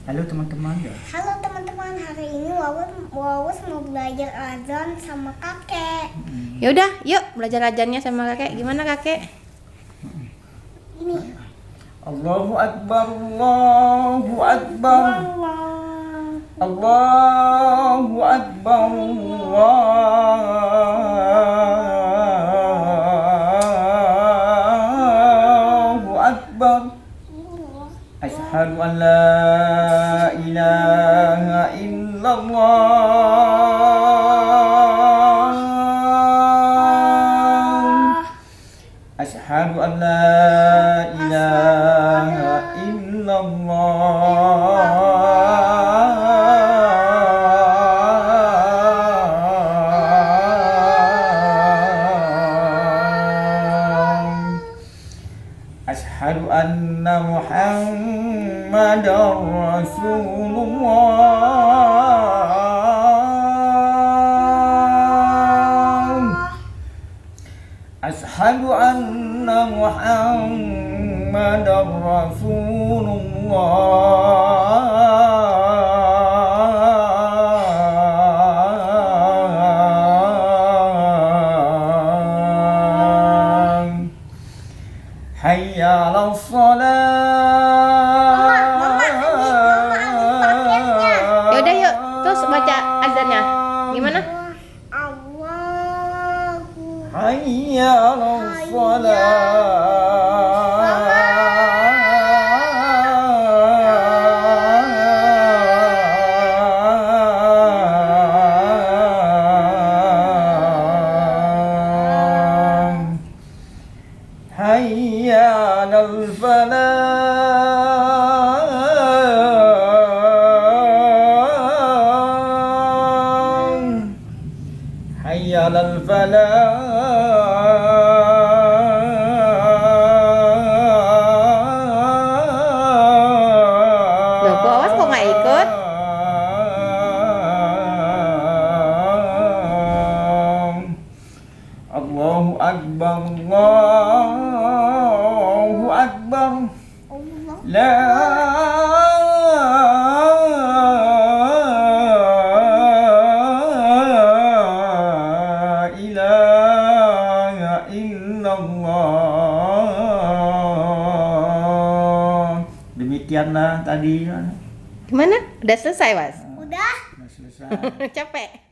Halo teman-teman ya. Halo teman-teman, hari ini Wawus mau belajar azan sama kakek. Yaudah, yuk belajar azannya sama kakek. Gimana kakek? Ini. Allahu Akbar, Allahu Akbar, Allah. Allahu Akbar, Allahu Akbar. Asyhadu an la ilaha illallah. Asyhadu an la ilaha illallah. Asyhadu anna Muhammadar Rasulullah. Asyhadu anna Muhammadar Rasulullah. Hayya 'alas shalah. Yaudah yuk, terus baca azannya. Gimana? Allahu. Hayya 'alas shalah. Hayya 'alal falah. Hayya 'alal falah. Loh, kok Awas kok nggak ikut? Allahu Akbar, Allahu Akbar. Allah. La ilaha illallah. Demikianlah tadi. Gimana? Udah selesai, Was? Udah. Sudah selesai. Capek?